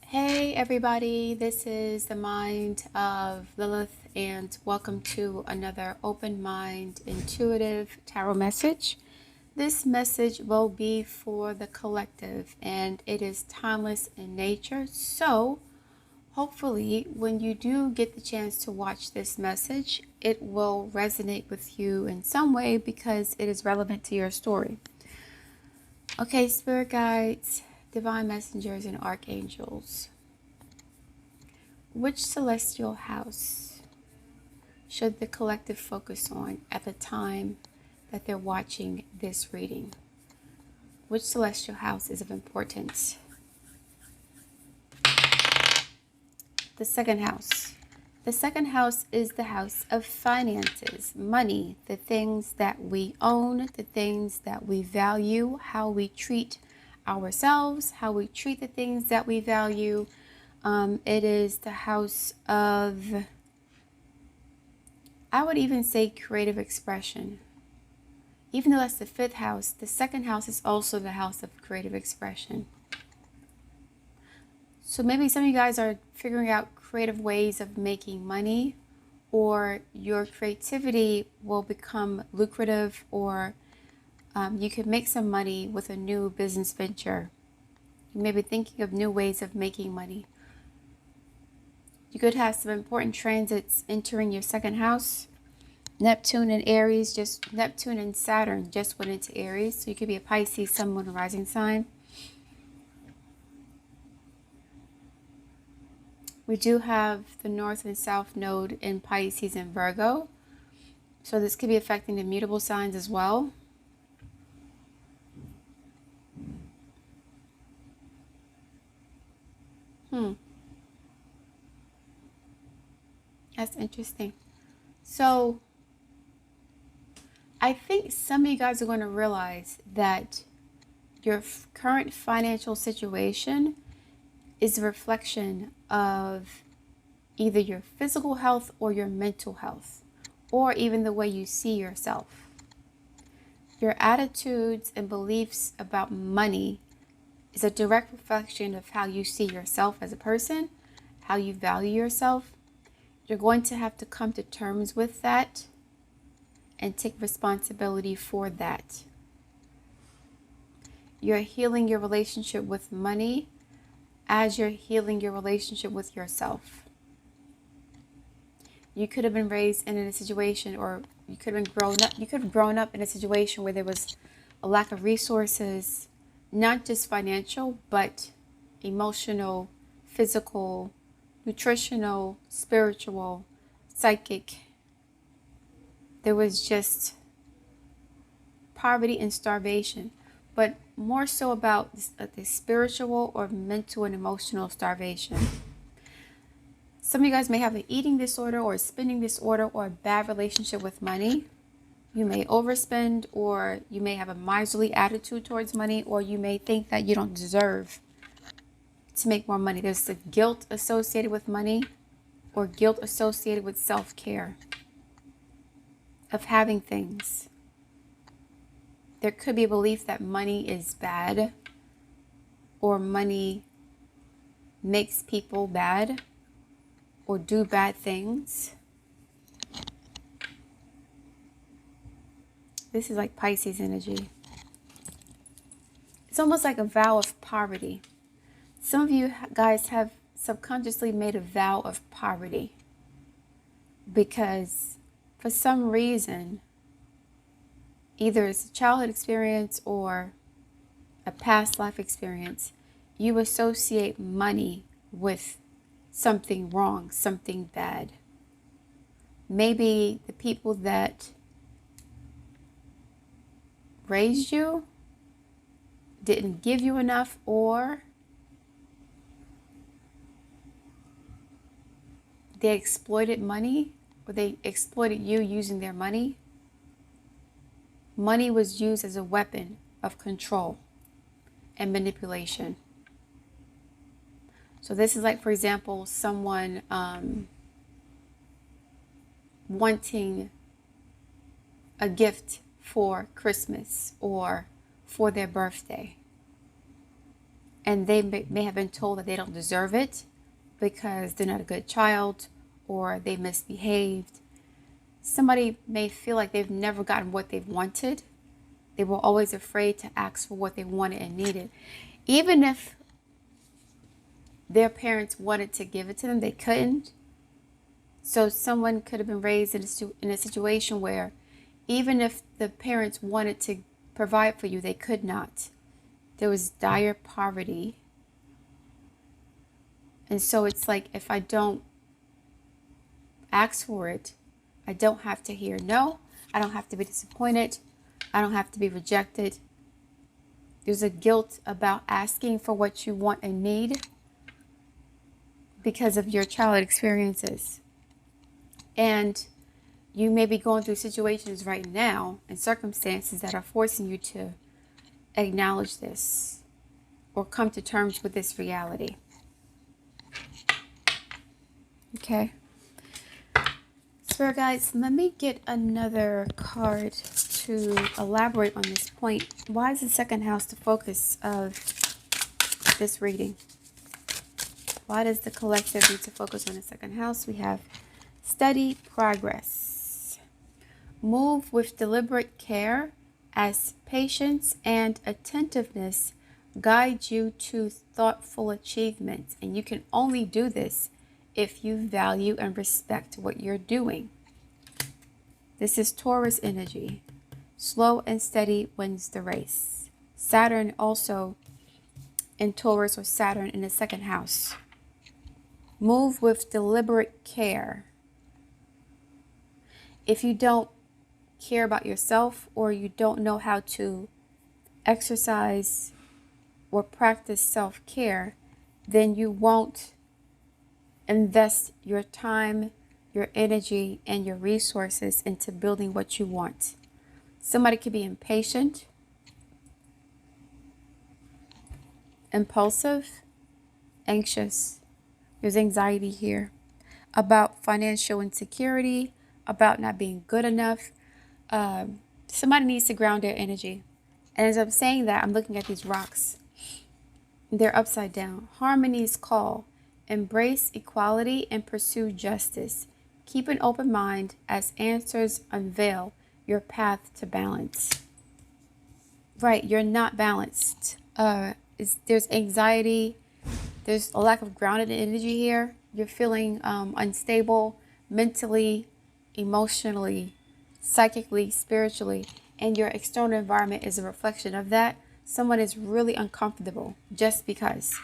Hey everybody, this is the mind of Lilith, and welcome to another open mind intuitive tarot message. This message will be for the collective and it is timeless in nature. So, hopefully, when you do get the chance to watch this message, it will resonate with you in some way because it is relevant to your story. Okay, spirit guides, divine messengers, and archangels. Which celestial house should the collective focus on at the time that they're watching this reading? Which celestial house is of importance? The second house. The second house is the house of finances, money, the things that we own, the things that we value, how we treat ourselves, how we treat the things that we value. It is the house of, I would even say, creative expression. Even though that's the fifth house, the second house is also the house of creative expression. So maybe some of you guys are figuring out creative ways of making money, or your creativity will become lucrative, or you could make some money with a new business venture. You may be thinking of new ways of making money. You could have some important transits entering your second house. Neptune and Aries, Neptune and Saturn just went into Aries. So you could be a Pisces, Sun, Moon, or Rising sign. We do have the North and South node in Pisces and Virgo. So this could be affecting the mutable signs as well. That's interesting. So I think some of you guys are going to realize that your current financial situation is a reflection of either your physical health or your mental health, or even the way you see yourself. Your attitudes and beliefs about money is a direct reflection of how you see yourself as a person, how you value yourself. You're going to have to come to terms with that and take responsibility for that. You're healing your relationship with money as you're healing your relationship with yourself. You could have been raised in a situation, or you could have grown up in a situation where there was a lack of resources, not just financial, but emotional, physical, nutritional, spiritual, psychic. There was just poverty and starvation, but more so about the spiritual or mental and emotional starvation. Some of you guys may have an eating disorder or a spending disorder or a bad relationship with money. You may overspend, or you may have a miserly attitude towards money, or you may think that you don't deserve to make more money. There's the guilt associated with money, or guilt associated with self-care, of having things. There could be a belief that money is bad, or money makes people bad or do bad things. This is like Pisces energy. It's almost like a vow of poverty. Some of you guys have subconsciously made a vow of poverty because for some reason, either it's a childhood experience or a past life experience, you associate money with something wrong, something bad. Maybe the people that raised you didn't give you enough, or they exploited money, or they exploited you using their money. Money was used as a weapon of control and manipulation. So this is like, for example, someone wanting a gift for Christmas or for their birthday. and they may have been told that they don't deserve it because they're not a good child or they misbehaved. Somebody may feel like they've never gotten what they've wanted. They were always afraid to ask for what they wanted and needed. Even if their parents wanted to give it to them, they couldn't. So someone could have been raised in a situation where even if the parents wanted to provide for you, they could not. There was dire poverty. And so it's like, if I don't ask for it, I don't have to hear no. I don't have to be disappointed. I don't have to be rejected. There's a guilt about asking for what you want and need because of your childhood experiences. And you may be going through situations right now and circumstances that are forcing you to acknowledge this or come to terms with this reality. Okay. Spirit guides, let me get another card to elaborate on this point. Why is the second house the focus of this reading? Why does the collective need to focus on the second house? We have steady progress. Move with deliberate care as patience and attentiveness guide you to thoughtful achievements. And you can only do this if you value and respect what you're doing. This is Taurus energy. Slow and steady wins the race. Saturn also in Taurus, or Saturn in the second house. Move with deliberate care. If you don't care about yourself, or you don't know how to exercise or practice self-care, then you won't invest your time, your energy, and your resources into building what you want. Somebody could be impatient, impulsive, anxious. There's anxiety here about financial insecurity, about not being good enough. Somebody needs to ground their energy. And as I'm saying that, I'm looking at these rocks. They're upside down. Harmony's call. Embrace equality and pursue justice. Keep an open mind as answers unveil your path to balance. Right, you're not balanced. There's anxiety. There's a lack of grounded energy here. You're feeling unstable mentally, emotionally, psychically, spiritually, and your external environment is a reflection of that. Someone is really uncomfortable just because.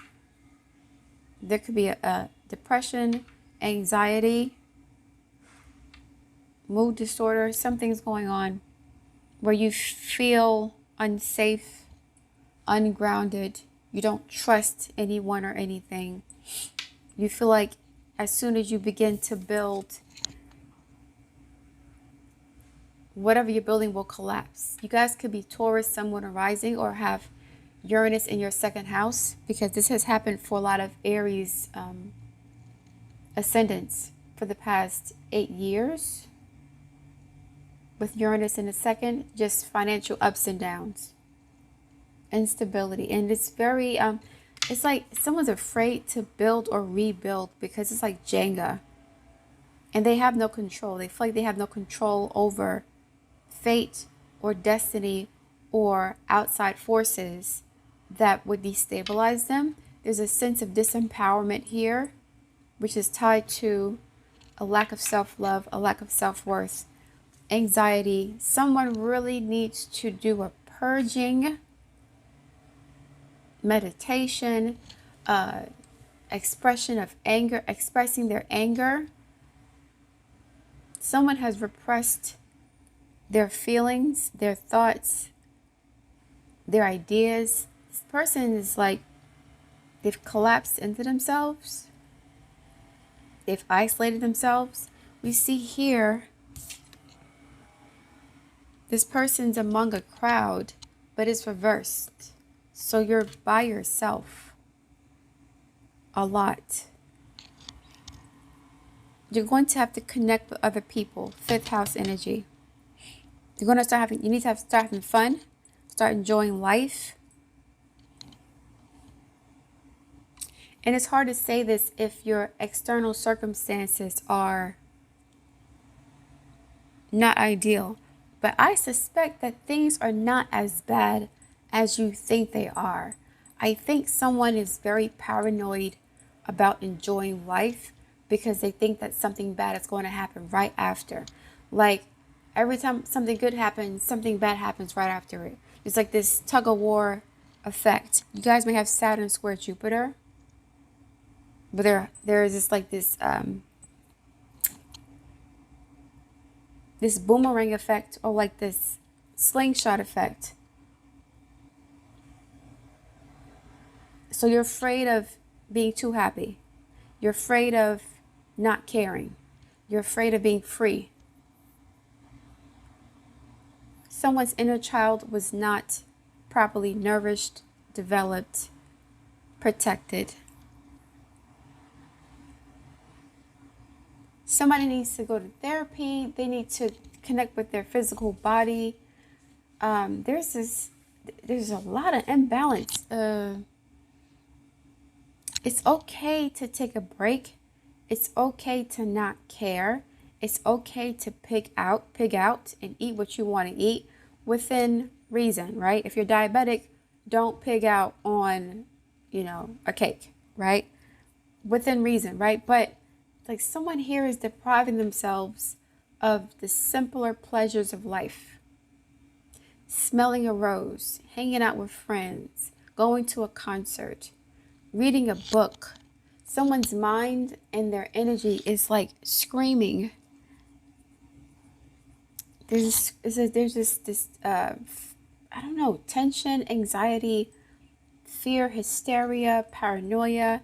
There could be a depression, anxiety, mood disorder. Something's going on where you feel unsafe, ungrounded. You don't trust anyone or anything. You feel like as soon as you begin to build, whatever you're building will collapse. You guys could be Taurus, Sun, Moon, or Rising, or have Uranus in your second house, because this has happened for a lot of Aries ascendants for the past 8 years. With Uranus in the second, just financial ups and downs, instability. And it's very, it's like someone's afraid to build or rebuild because it's like Jenga. And they have no control. They feel like they have no control over fate or destiny or outside forces that would destabilize them. There's a sense of disempowerment here, which is tied to a lack of self-love, a lack of self-worth, anxiety. Someone really needs to do a purging, meditation, expression of anger, expressing their anger. Someone has repressed their feelings, their thoughts, their ideas. This person is like, they've collapsed into themselves. They've isolated themselves. We see here, this person's among a crowd, but it's reversed. So you're by yourself a lot. You're going to have to connect with other people. Fifth house energy. You're going to start having, you need to start having fun. Start enjoying life. And it's hard to say this if your external circumstances are not ideal. But I suspect that things are not as bad as you think they are. I think someone is very paranoid about enjoying life because they think that something bad is going to happen right after. Like every time something good happens, something bad happens right after it. It's like this tug of war effect. You guys may have Saturn square Jupiter, but there is this boomerang effect, or like this slingshot effect. So you're afraid of being too happy. You're afraid of not caring. You're afraid of being free. Someone's inner child was not properly nourished, developed, protected. Somebody needs to go to therapy. They need to connect with their physical body. There's a lot of imbalance. It's okay to take a break. It's okay to not care. It's okay to pig out and eat what you want to eat within reason, right? If you're diabetic, don't pig out on, a cake, right? Within reason, right? But like someone here is depriving themselves of the simpler pleasures of life. Smelling a rose, hanging out with friends, going to a concert, reading a book. Someone's mind and their energy is like screaming. There's this I don't know, tension, anxiety, fear, hysteria, paranoia.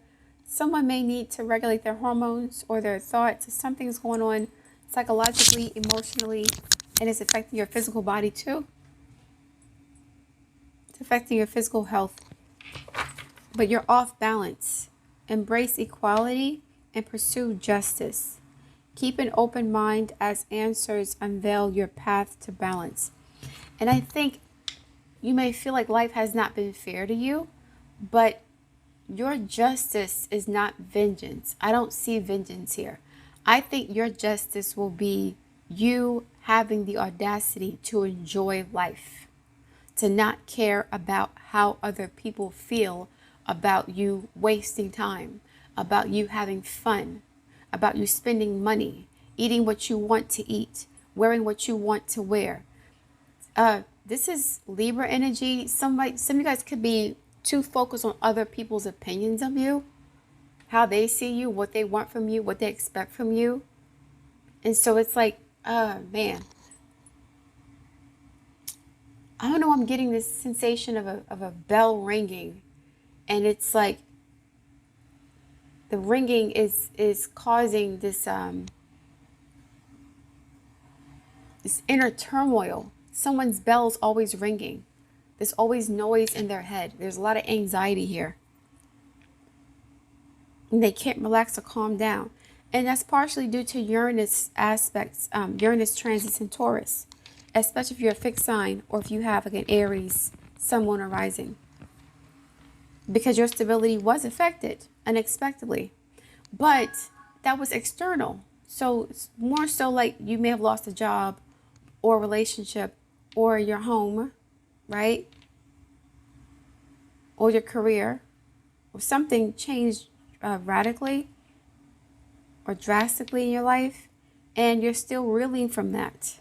Someone may need to regulate their hormones or their thoughts. Something's going on psychologically, emotionally, and it's affecting your physical body too. It's affecting your physical health. But you're off balance. Embrace equality and pursue justice. Keep an open mind as answers unveil your path to balance. And I think you may feel like life has not been fair to you, but your justice is not vengeance. I don't see vengeance here. I think your justice will be you having the audacity to enjoy life, to not care about how other people feel about you wasting time, about you having fun, about you spending money, eating what you want to eat, wearing what you want to wear. This is Libra energy. Some of you guys could be too focused on other people's opinions of you, how they see you, what they want from you, what they expect from you. And so it's like, man, I don't know, I'm getting this sensation of a bell ringing, and it's like the ringing is causing this this inner turmoil. Someone's bell's always ringing. There's always noise in their head. There's a lot of anxiety here. And they can't relax or calm down. And that's partially due to Uranus aspects, Uranus transits in Taurus, especially if you're a fixed sign or if you have like an Aries, Sun, Moon, or Rising. Because your stability was affected unexpectedly. But that was external. So it's more so like you may have lost a job or a relationship or your home, right? Or your career, or something changed radically or drastically in your life, and you're still reeling from that.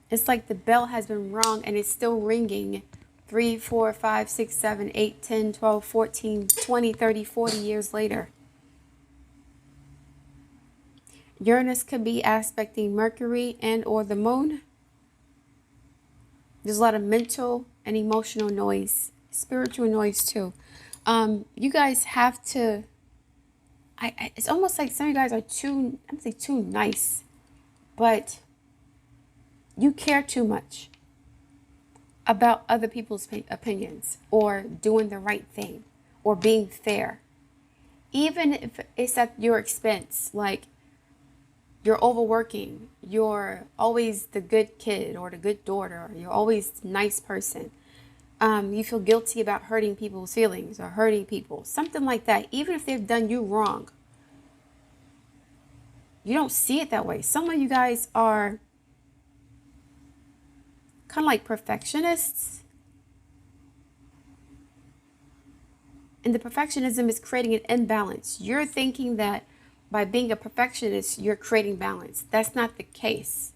It's like the bell has been rung and it's still ringing 3, 4, 5, 6, 7, 8, 10, 12, 14, 20, 30, 40 years later. Uranus could be aspecting Mercury and or the moon. There's a lot of mental and emotional noise, spiritual noise too. You guys have to, it's almost like some of you guys are too, I'm saying too nice, but you care too much about other people's opinions or doing the right thing or being fair. Even if it's at your expense, like you're overworking, you're always the good kid or the good daughter, or you're always the nice person. You feel guilty about hurting people's feelings or hurting people, something like that. Even if they've done you wrong, you don't see it that way. Some of you guys are kind of like perfectionists. And the perfectionism is creating an imbalance. You're thinking that by being a perfectionist, you're creating balance. That's not the case.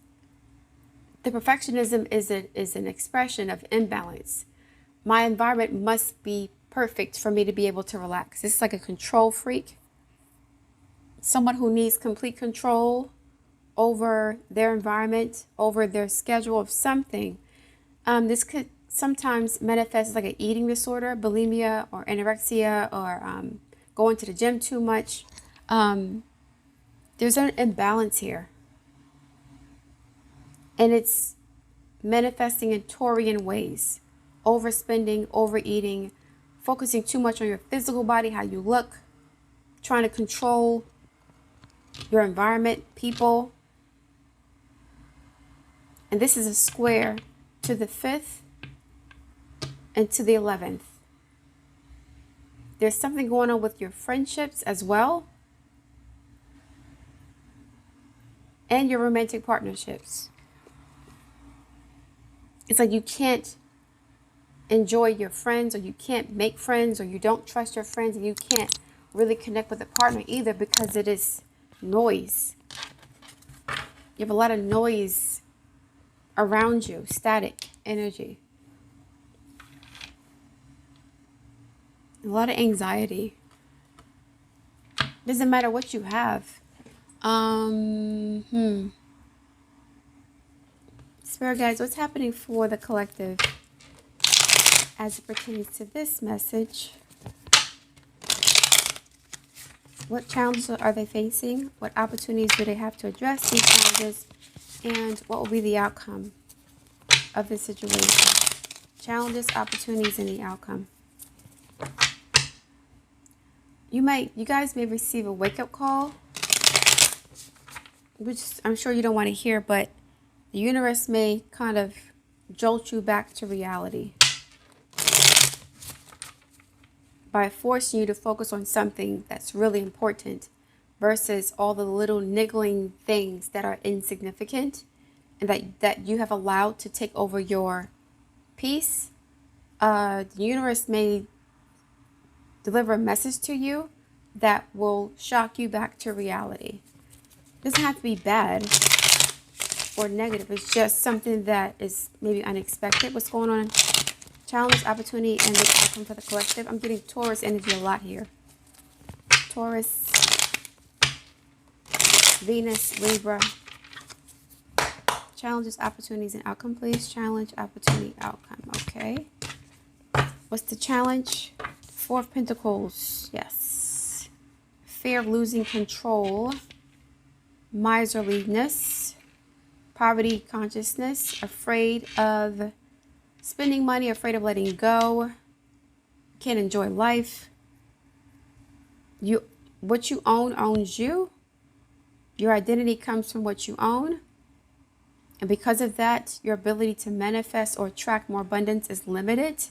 The perfectionism is an expression of imbalance. My environment must be perfect for me to be able to relax. This is like a control freak. Someone who needs complete control over their environment, over their schedule of something. This could sometimes manifest like an eating disorder, bulimia or anorexia, or going to the gym too much. There's an imbalance here. And it's manifesting in Taurian ways. Overspending, overeating, focusing too much on your physical body, how you look, trying to control your environment, people. And this is a square to the 5th and to the 11th. There's something going on with your friendships as well, and your romantic partnerships. It's like you can't enjoy your friends, or you can't make friends, or you don't trust your friends, and you can't really connect with a partner either because it is noise. You have a lot of noise around you, static energy. A lot of anxiety. Doesn't matter what you have. Spirit guides, what's happening for the collective as it pertains to this message? What challenges are they facing? What opportunities do they have to address these challenges? And what will be the outcome of this situation? Challenges, opportunities, and the outcome. You guys may receive a wake-up call, which I'm sure you don't want to hear, but the universe may kind of jolt you back to reality by forcing you to focus on something that's really important versus all the little niggling things that are insignificant and that you have allowed to take over your peace. The universe may deliver a message to you that will shock you back to reality. It doesn't have to be bad or negative. It's just something that is maybe unexpected. What's going on? Challenge, opportunity, and the outcome for the collective. I'm getting Taurus energy a lot here. Taurus, Venus, Libra. Challenges, opportunities, and outcome, please. Challenge, opportunity, outcome. Okay. What's the challenge? 4 of Pentacles. Yes. Fear of losing control. Miserliness. Poverty consciousness. Afraid of spending money. Afraid of letting go. Can't enjoy life. What you own owns you. Your identity comes from what you own. And because of that, your ability to manifest or attract more abundance is limited.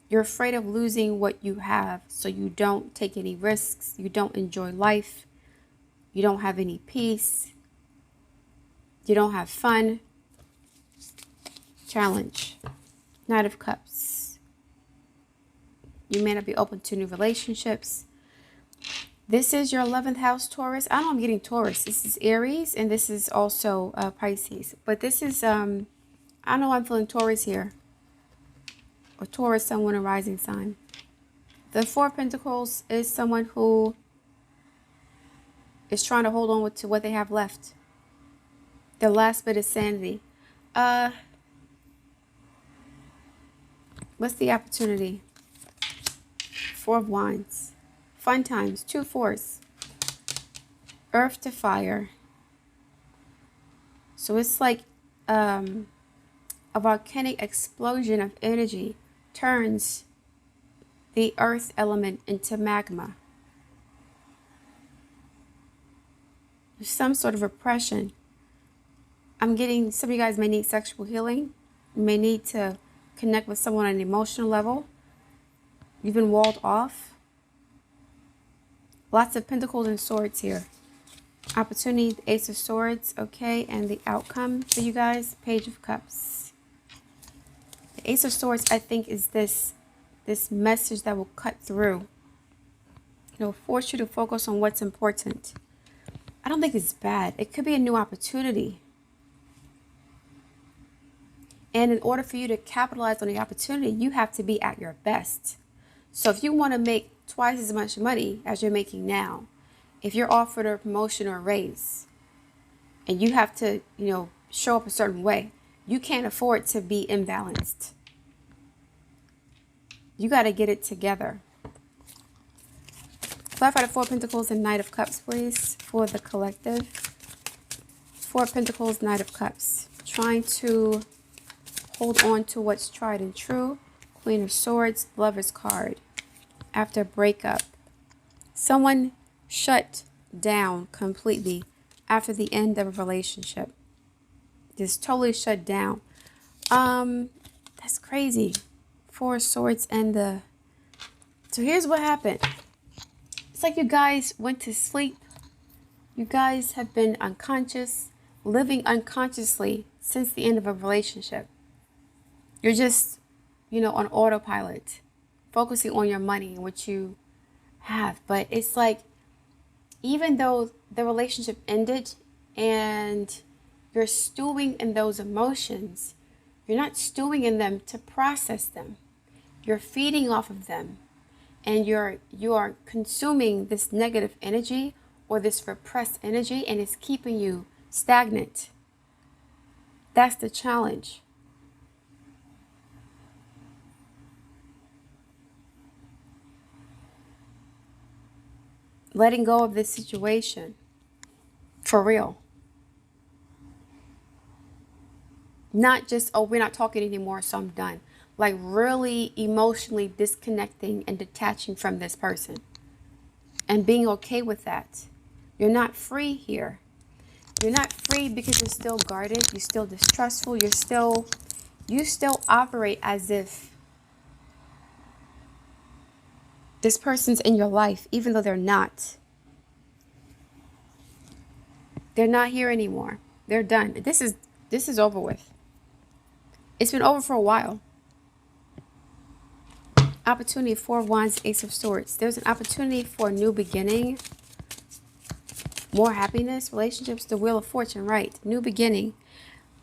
You're afraid of losing what you have, so you don't take any risks. You don't enjoy life. You don't have any peace. You don't have fun. Challenge. Knight of Cups. You may not be open to new relationships. This is your 11th house, Taurus. I know I'm getting Taurus. This is Aries, and this is also Pisces. But this is, I know I'm feeling Taurus here. Or Taurus, someone a rising sign. The 4 of Pentacles is someone who is trying to hold on to what they have left. Their last bit of sanity. What's the opportunity? 4 of Wands. Fun times. 2 4s. Earth to fire. So it's like a volcanic explosion of energy turns the earth element into magma. There's some sort of oppression. I'm getting, some of you guys may need sexual healing. You may need to connect with someone on an emotional level. You've been walled off. Lots of pentacles and swords here. Opportunity, the Ace of Swords, okay, and the outcome for you guys, Page of Cups. The Ace of Swords, I think, is this message that will cut through. It'll force you to focus on what's important. I don't think it's bad. It could be a new opportunity. And in order for you to capitalize on the opportunity, you have to be at your best. So if you want to make twice as much money as you're making now, if you're offered a promotion or a raise, and you have to, show up a certain way, you can't afford to be imbalanced. You got to get it together. Clarify the Four of Pentacles and Knight of Cups, please, for the collective. Four of Pentacles, Knight of Cups. Trying to hold on to what's tried and true. Queen of Swords, Lover's card. After a breakup, someone shut down completely after the end of a relationship. Just totally shut down. That's crazy. Four of Swords and the... So here's what happened. It's like you guys went to sleep. You guys have been unconscious, living unconsciously since the end of a relationship. You're just, on autopilot, focusing on your money and what you have. But it's like, even though the relationship ended and you're stewing in those emotions, you're not stewing in them to process them. You're feeding off of them. And you are consuming this negative energy or this repressed energy, and it's keeping you stagnant. That's the challenge. Letting go of this situation. For real. Not just, oh, we're not talking anymore, so I'm done. Like really emotionally disconnecting and detaching from this person. And being okay with that. You're not free here. You're not free because you're still guarded. You're still distrustful. You still operate as if this person's in your life, even though they're not. They're not here anymore. They're done. This is over with. It's been over for a while. Opportunity, Four of Wands, Ace of Swords. There's an opportunity for a new beginning. More happiness, relationships, the Wheel of Fortune, right? New beginning.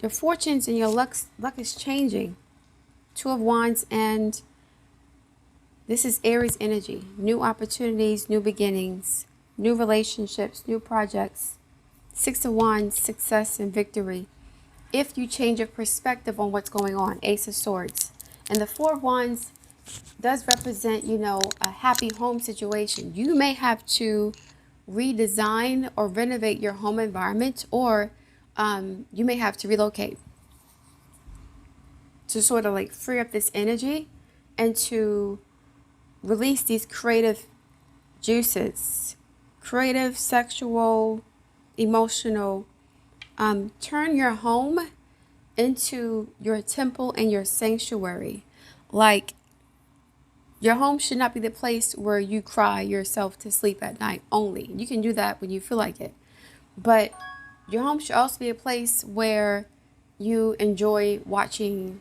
Your fortunes and your luck is changing. Two of Wands, and this is Aries energy. New opportunities, new beginnings, new relationships, new projects. Six of Wands, success and victory. If you change your perspective on what's going on, Ace of Swords. And the Four of Wands does represent, a happy home situation. You may have to redesign or renovate your home environment, or you may have to relocate to sort of like free up this energy and to release these creative juices, creative, sexual, emotional. Turn your home into your temple and your sanctuary. Like, your home should not be the place where you cry yourself to sleep at night only. You can do that when you feel like it. But your home should also be a place where you enjoy watching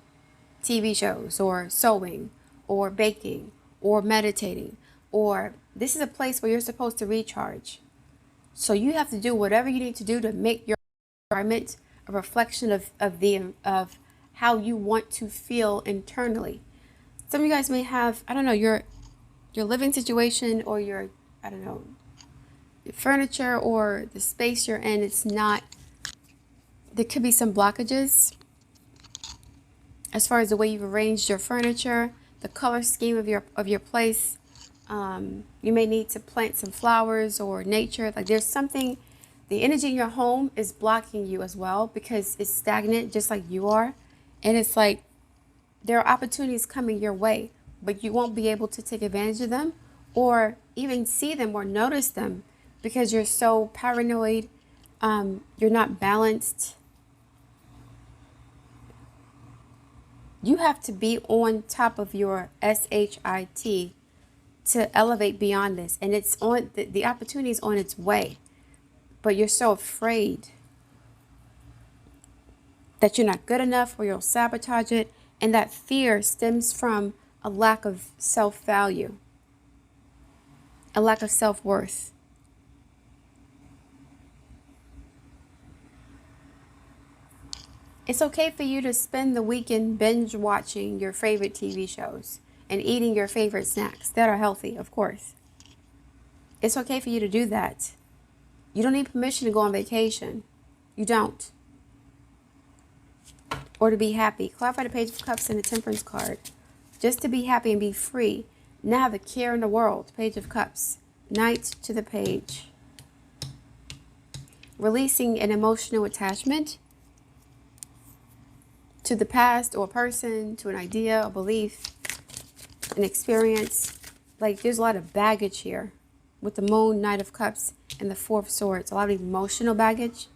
TV shows or sewing or baking or meditating. Or this is a place where you're supposed to recharge. So you have to do whatever you need to do to make your environment a reflection of how you want to feel internally. Some of you guys may have, your living situation or your furniture or the space you're in. It's not, there could be some blockages as far as the way you've arranged your furniture, the color scheme of your place. You may need to plant some flowers or nature. Like there's something, the energy in your home is blocking you as well because it's stagnant just like you are. And it's like, there are opportunities coming your way, but you won't be able to take advantage of them or even see them or notice them because you're so paranoid. You're not balanced. You have to be on top of your SHIT to elevate beyond this. And it's on, the opportunity is on its way. But you're so afraid that you're not good enough or you'll sabotage it. And that fear stems from a lack of self-value, a lack of self-worth. It's okay for you to spend the weekend binge watching your favorite TV shows and eating your favorite snacks that are healthy, of course. It's okay for you to do that. You don't need permission to go on vacation. You don't. Or to be happy. Clarify the Page of Cups and the Temperance card. Just to be happy and be free. Not have a care in the world. Page of Cups. Knight to the Page. Releasing an emotional attachment to the past or a person, to an idea, a belief, an experience. Like there's a lot of baggage here with the Moon, Knight of Cups, and the Four of Swords. A lot of emotional baggage.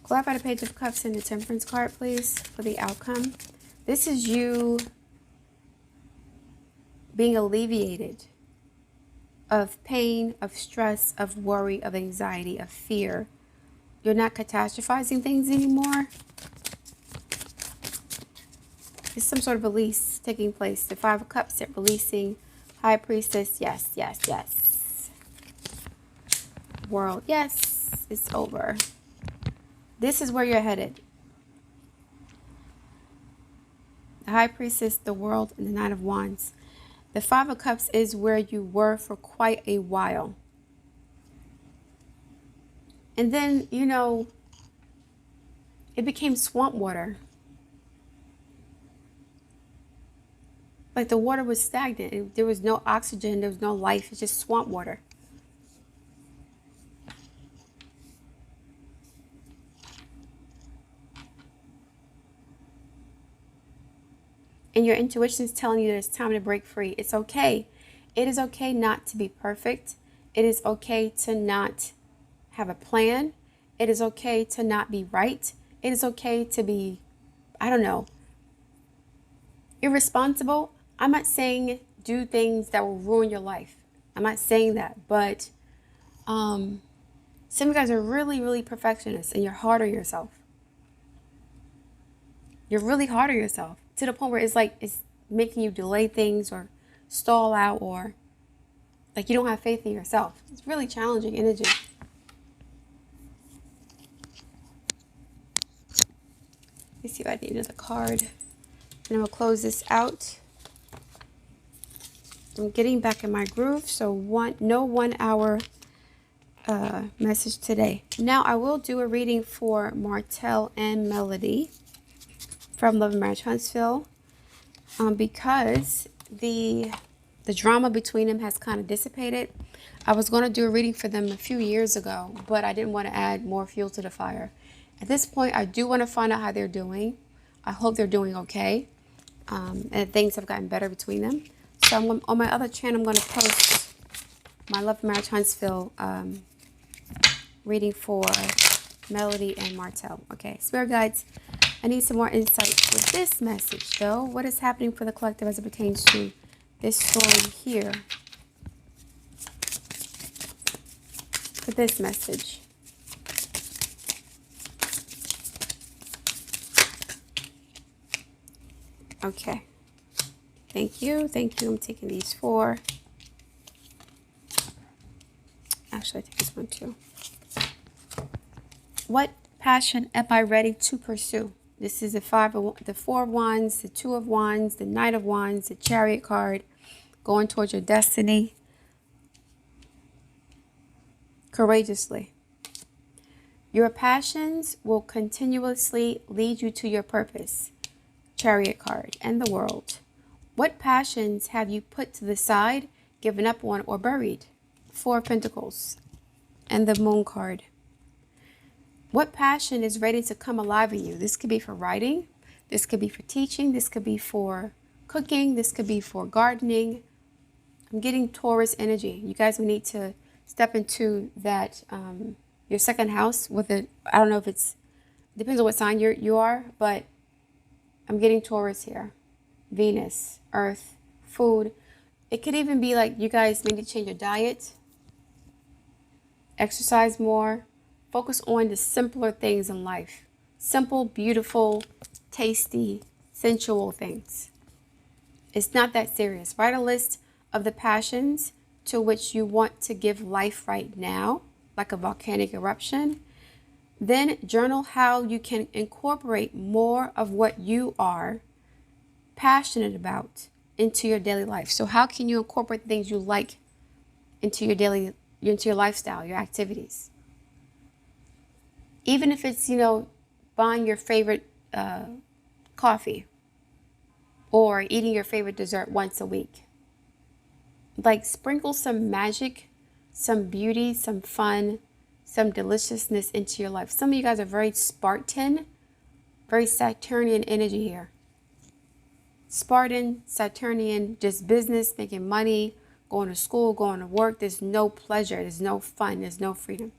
Clarify the Page of Cups and the Temperance card, please, for the outcome. This is you being alleviated of pain, of stress, of worry, of anxiety, of fear. You're not catastrophizing things anymore. There's some sort of release taking place. The Five of Cups, they're releasing. High Priestess, yes, yes, yes. World, yes, it's over. This is where you're headed. The High Priestess, the World, and the Knight of Wands. The Five of Cups is where you were for quite a while. And then, you know, it became swamp water. Like the water was stagnant. There was no oxygen. There was no life. It's just swamp water. And your intuition is telling you that it's time to break free. It's okay. It is okay not to be perfect. It is okay to not have a plan. It is okay to not be right. It is okay to be, I don't know, irresponsible. I'm not saying do things that will ruin your life. I'm not saying that. But some of you guys are really, really perfectionists and you're hard on yourself. You're really hard on yourself. To the point where it's like it's making you delay things or stall out or like you don't have faith in yourself. It's really challenging energy. Let me see if I need another card. And I'm going to close this out. I'm getting back in my groove. So no 1 hour message today. Now I will do a reading for Martell and Melody from Love and Marriage Huntsville, because the drama between them has kind of dissipated. I was going to do a reading for them a few years ago, but I didn't want to add more fuel to the fire. At this point, I do want to find out how they're doing. I hope they're doing okay, and things have gotten better between them. So on my other channel, I'm going to post my Love and Marriage Huntsville reading for Melody and Martell. Okay, Spirit Guides, I need some more insight with this message, though. What is happening for the collective as it pertains to this story here? For this message. Okay. Thank you. Thank you. I'm taking these 4. Actually, I take this one too. What passion am I ready to pursue? This is the 4 of Wands, the 2 of Wands, the Knight of Wands, the Chariot card, going towards your destiny. Courageously. Your passions will continuously lead you to your purpose. Chariot card and the World. What passions have you put to the side, given up on, or buried? 4 of Pentacles and the Moon card. What passion is ready to come alive in you? This could be for writing. This could be for teaching. This could be for cooking. This could be for gardening. I'm getting Taurus energy. You guys will need to step into that, your second house with it. I don't know if it's, depends on what sign you are, but I'm getting Taurus here. Venus, Earth, food. It could even be like you guys maybe change your diet, exercise more, focus on the simpler things in life. Simple, beautiful, tasty, sensual things. It's not that serious. Write a list of the passions to which you want to give life right now, like a volcanic eruption. Then journal how you can incorporate more of what you are passionate about into your daily life. So how can you incorporate things you like into your lifestyle, your activities? Even if it's, buying your favorite coffee or eating your favorite dessert once a week. Like, sprinkle some magic, some beauty, some fun, some deliciousness into your life. Some of you guys are very Spartan, very Saturnian energy here. Spartan, Saturnian, just business, making money, going to school, going to work. There's no pleasure. There's no fun. There's no freedom.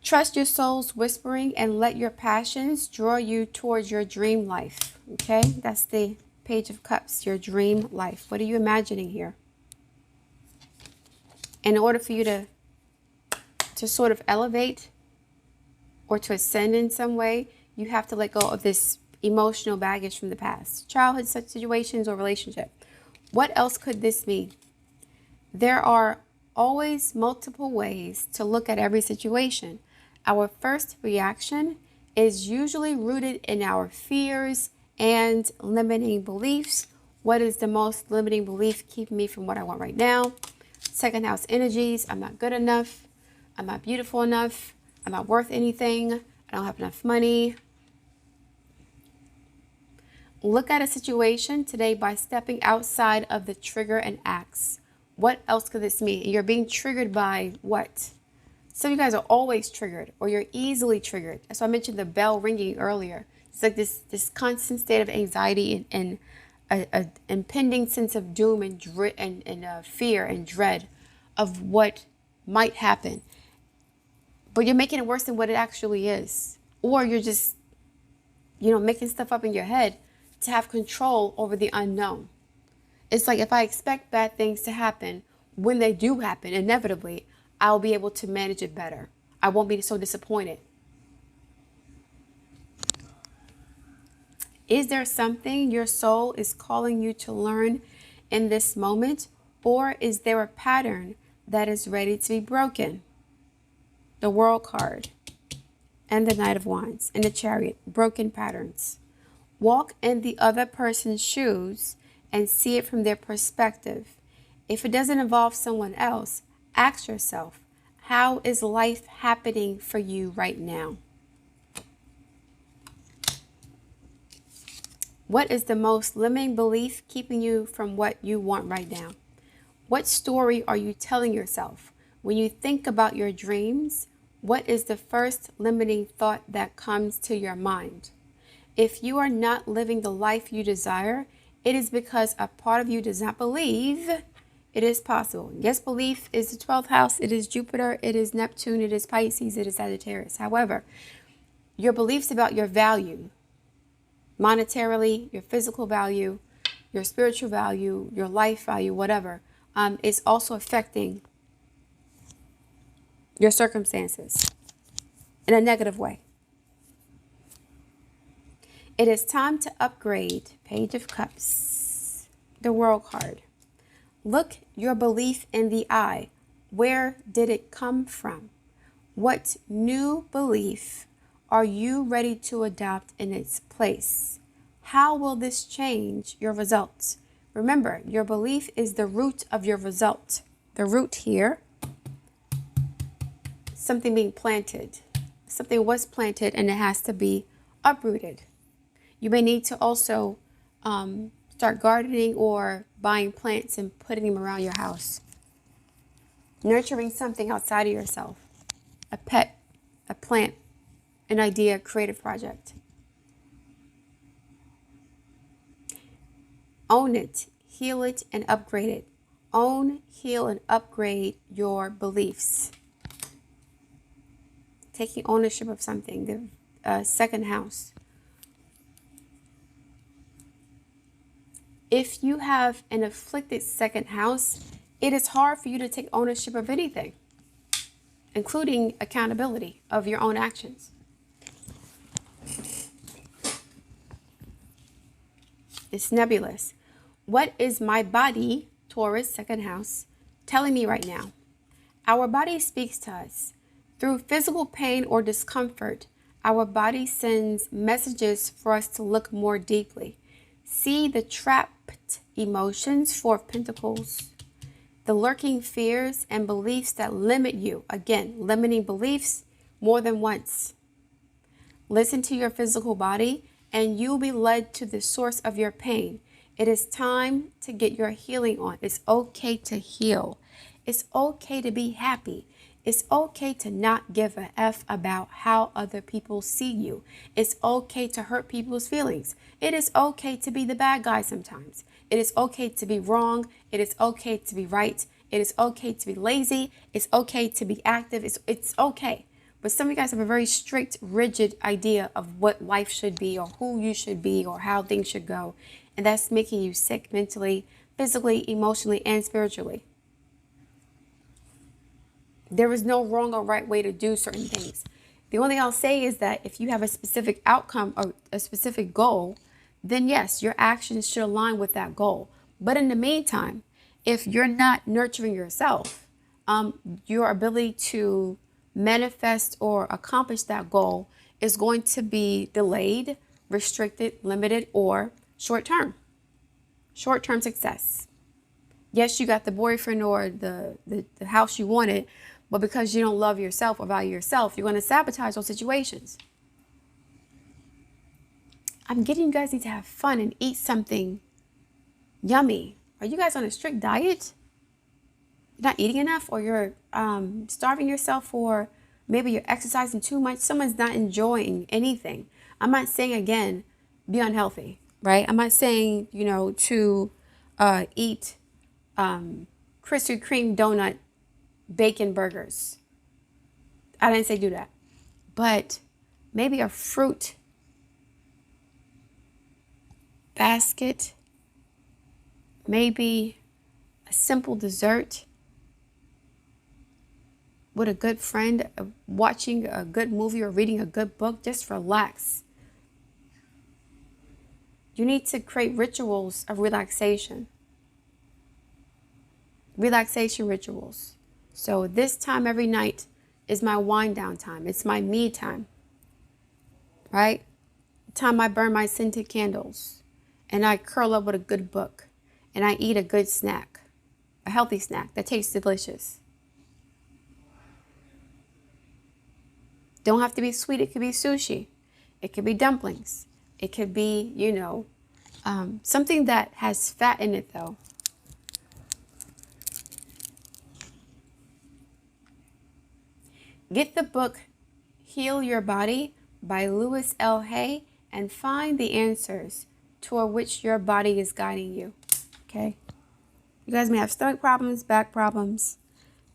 Trust your soul's whispering and let your passions draw you towards your dream life. Okay, that's the Page of Cups, your dream life. What are you imagining here? In order for you to sort of elevate or to ascend in some way, you have to let go of this emotional baggage from the past, childhood such situations or relationship. What else could this mean? There are always multiple ways to look at every situation. Our first reaction is usually rooted in our fears and limiting beliefs. What is the most limiting belief keeping me from what I want right now? Second house energies. I'm not good enough. I'm not beautiful enough. I'm not worth anything. I don't have enough money. Look at a situation today by stepping outside of the trigger and ask. What else could this mean? You're being triggered by what? Some of you guys are always triggered, or you're easily triggered. That's why I mentioned the bell ringing earlier. It's like this constant state of anxiety and a impending sense of doom and fear and dread of what might happen. But you're making it worse than what it actually is. Or you're just, making stuff up in your head to have control over the unknown. It's like, if I expect bad things to happen, when they do happen, inevitably, I'll be able to manage it better. I won't be so disappointed. Is there something your soul is calling you to learn in this moment? Or is there a pattern that is ready to be broken? The World card and the Knight of Wands and the Chariot, broken patterns. Walk in the other person's shoes and see it from their perspective. If it doesn't involve someone else, ask yourself, how is life happening for you right now? What is the most limiting belief keeping you from what you want right now? What story are you telling yourself? When you think about your dreams, what is the first limiting thought that comes to your mind? If you are not living the life you desire, it is because a part of you does not believe it is possible. Yes, belief is the 12th house. It is Jupiter. It is Neptune. It is Pisces. It is Sagittarius. However, your beliefs about your value, monetarily, your physical value, your spiritual value, your life value, whatever, is also affecting your circumstances in a negative way. It is time to upgrade. Page of Cups, the World card. Look your belief in the eye. Where did it come from? What new belief are you ready to adopt in its place? How will this change your results? Remember, your belief is the root of your result. The root here, something being planted. Something was planted and it has to be uprooted. You may need to also start gardening or buying plants and putting them around your house. Nurturing something outside of yourself. A pet, a plant, an idea, a creative project. Own it, heal it, and upgrade it. Own, heal, and upgrade your beliefs. Taking ownership of something. The second house. If you have an afflicted second house, it is hard for you to take ownership of anything, including accountability of your own actions. It's nebulous. What is my body, Taurus, second house, telling me right now? Our body speaks to us. Through physical pain or discomfort, our body sends messages for us to look more deeply. See the trapped emotions, Four of Pentacles, the lurking fears and beliefs that limit you. Again, limiting beliefs more than once. Listen to your physical body and you'll be led to the source of your pain. It is time to get your healing on. It's okay to heal. It's okay to be happy. It's okay to not give a F about how other people see you. It's okay to hurt people's feelings. It is okay to be the bad guy sometimes. It is okay to be wrong. It is okay to be right. It is okay to be lazy. It's okay to be active. It's okay. But some of you guys have a very strict, rigid idea of what life should be or who you should be or how things should go. And that's making you sick mentally, physically, emotionally, and spiritually. There is no wrong or right way to do certain things. The only thing I'll say is that if you have a specific outcome or a specific goal, then yes, your actions should align with that goal. But in the meantime, if you're not nurturing yourself, your ability to manifest or accomplish that goal is going to be delayed, restricted, limited, or short-term success. Yes, you got the boyfriend or the house you wanted, but because you don't love yourself or value yourself, you're going to sabotage those situations. I'm getting you guys need to have fun and eat something yummy. Are you guys on a strict diet? You're not eating enough, or you're starving yourself, or maybe you're exercising too much. Someone's not enjoying anything. I'm not saying, again, be unhealthy, right? I'm not saying, to eat Krispy Kreme donut bacon burgers. I didn't say do that. But maybe a fruit basket, maybe a simple dessert with a good friend, watching a good movie or reading a good book. Just relax. You need to create rituals of relaxation. Relaxation rituals. So this time every night is my wind down time. It's my me time, right? The time I burn my scented candles and I curl up with a good book and I eat a good snack, a healthy snack that tastes delicious. Don't have to be sweet. It could be sushi. It could be dumplings. It could be, something that has fat in it though. Get the book Heal Your Body by Louis L. Hay and find the answers toward which your body is guiding you. Okay? You guys may have stomach problems, back problems,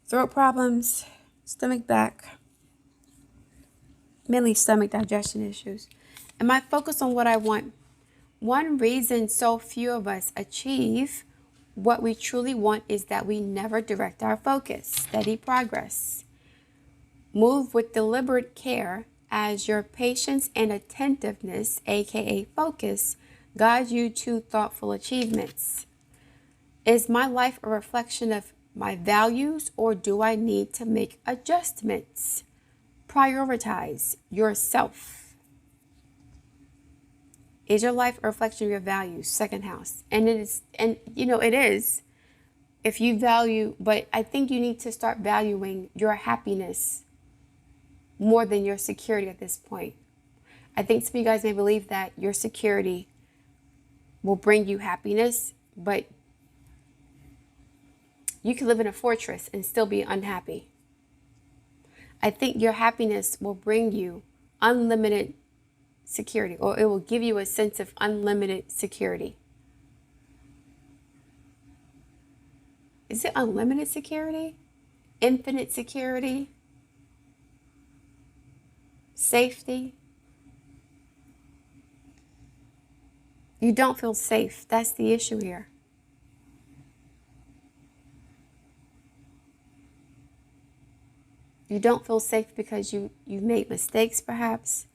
throat problems, stomach, back, mainly stomach digestion issues. Am I focused on what I want? One reason so few of us achieve what we truly want is that we never direct our focus. Steady progress. Move with deliberate care as your patience and attentiveness, aka focus, guide you to thoughtful achievements. Is my life a reflection of my values, or do I need to make adjustments? Prioritize yourself. Is your life a reflection of your values? Second house. And it is, it is if you value, but I think you need to start valuing your happiness more than your security at this point. I think some of you guys may believe that your security will bring you happiness, but you can live in a fortress and still be unhappy. I think your happiness will bring you unlimited security, or it will give you a sense of unlimited security. Is it unlimited security? Infinite security? Safety? You don't feel safe. That's the issue here. You don't feel safe because you've made mistakes, perhaps,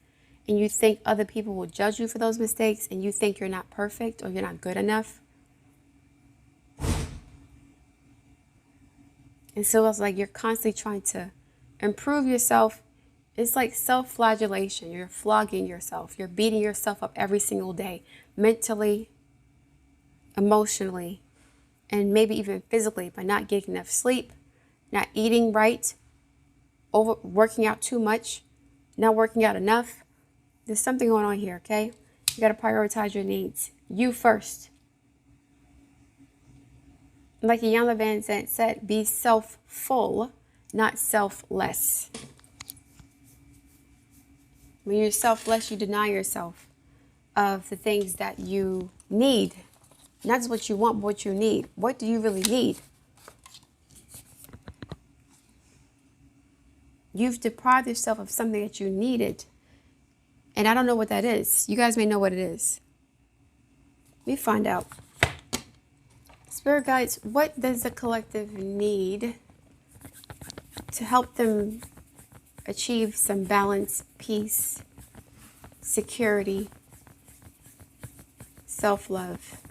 and you think other people will judge you for those mistakes, and you think you're not perfect or you're not good enough. And so it's like you're constantly trying to improve yourself. It's like self-flagellation. You're flogging yourself. You're beating yourself up every single day, mentally, emotionally, and maybe even physically, by not getting enough sleep, not eating right, working out too much, not working out enough. There's something going on here, okay? You got to prioritize your needs. You first. Like Iyanla Vanzant said, be self-full, not selfless. When you're selfless, you deny yourself of the things that you need. Not just what you want, but what you need. What do you really need? You've deprived yourself of something that you needed. And I don't know what that is. You guys may know what it is. Let me find out. Spirit guides, what does the collective need to help them achieve some balance, peace, security, self-love,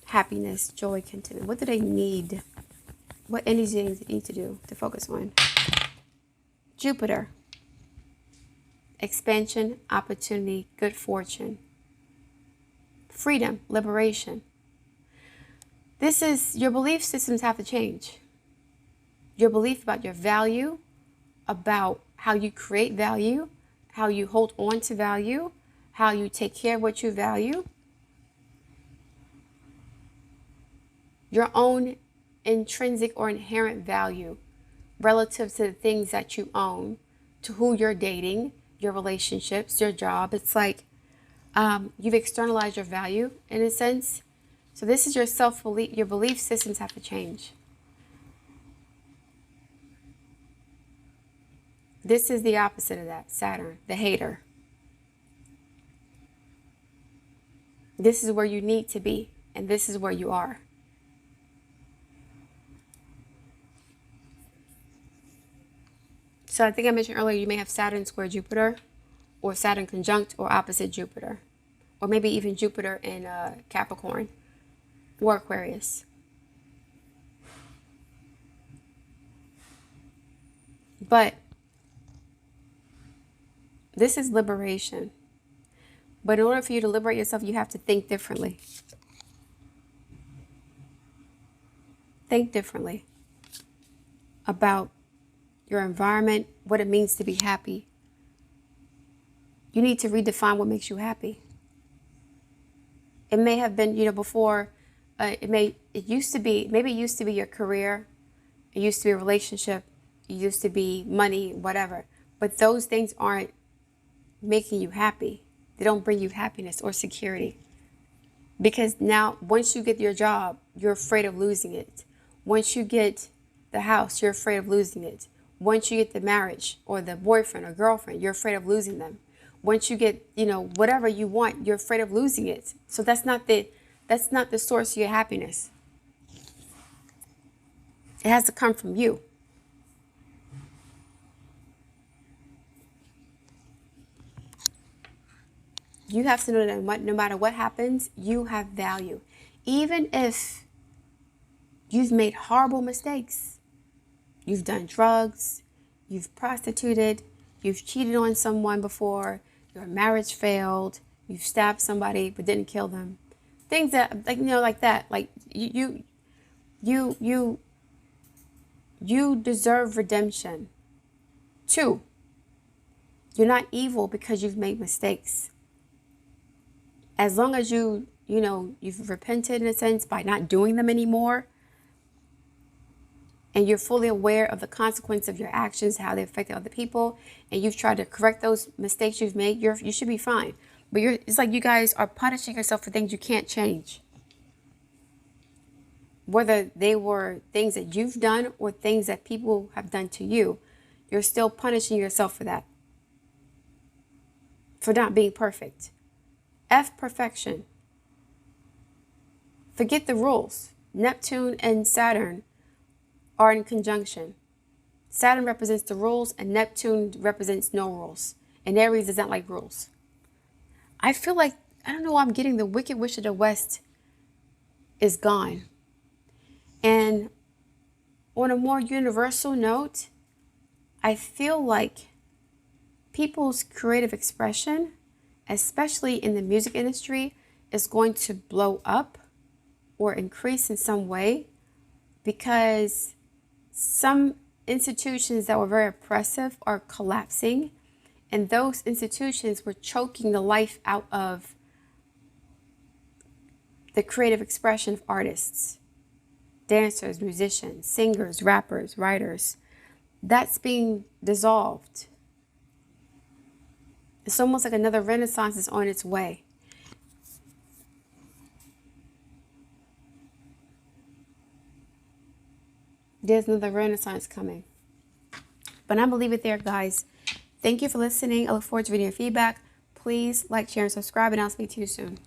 happiness, joy, contentment? What do they need? What energy do they need to do to focus on? Jupiter. Expansion, opportunity, good fortune. Freedom, liberation. This is, your belief systems have to change. Your belief about your value, about how you create value, how you hold on to value, how you take care of what you value. Your own intrinsic or inherent value relative to the things that you own, to who you're dating, your relationships, your job. It's like you've externalized your value in a sense. So this is your self-belief. Your belief systems have to change. This is the opposite of that, Saturn, the hater. This is where you need to be, and this is where you are. So I think I mentioned earlier, you may have Saturn square Jupiter, or Saturn conjunct or opposite Jupiter, or maybe even Jupiter in Capricorn or Aquarius. But this is liberation. But in order for you to liberate yourself, you have to think differently. Think differently about your environment, what it means to be happy. You need to redefine what makes you happy. It may have been, before, maybe it used to be your career, it used to be a relationship, it used to be money, whatever. But those things aren't making you happy. They don't bring you happiness or security. Because now, once you get your job, you're afraid of losing it. Once you get the house, you're afraid of losing it. Once you get the marriage or the boyfriend or girlfriend, you're afraid of losing them. Once you get, whatever you want, you're afraid of losing it. So that's not the source of your happiness. It has to come from you. You have to know that no matter what happens, you have value. Even if you've made horrible mistakes, you've done drugs, you've prostituted, you've cheated on someone before, your marriage failed, you've stabbed somebody but didn't kill them. Things that, like that. Like you deserve redemption. 2, you're not evil because you've made mistakes. As long as you've repented in a sense by not doing them anymore, and you're fully aware of the consequence of your actions, how they affect other people, and you've tried to correct those mistakes you've made, you should be fine. But it's like you guys are punishing yourself for things you can't change. whether they were things that you've done or things that people have done to you, you're still punishing yourself for that, for not being perfect. F perfection. Forget the rules. Neptune and Saturn are in conjunction. Saturn represents the rules and Neptune represents no rules. And Aries does not like rules. I feel like, I don't know why I'm getting the Wicked Witch of the West is gone. And on a more universal note, I feel like people's creative expression, especially in the music industry, is going to blow up or increase in some way, because some institutions that were very oppressive are collapsing, and those institutions were choking the life out of the creative expression of artists, dancers, musicians, singers, rappers, writers. That's being dissolved. It's almost like another renaissance is on its way. There's another renaissance coming. But I'm going to leave it there, guys. Thank you for listening. I look forward to reading your feedback. Please like, share, and subscribe, and I'll speak to you soon.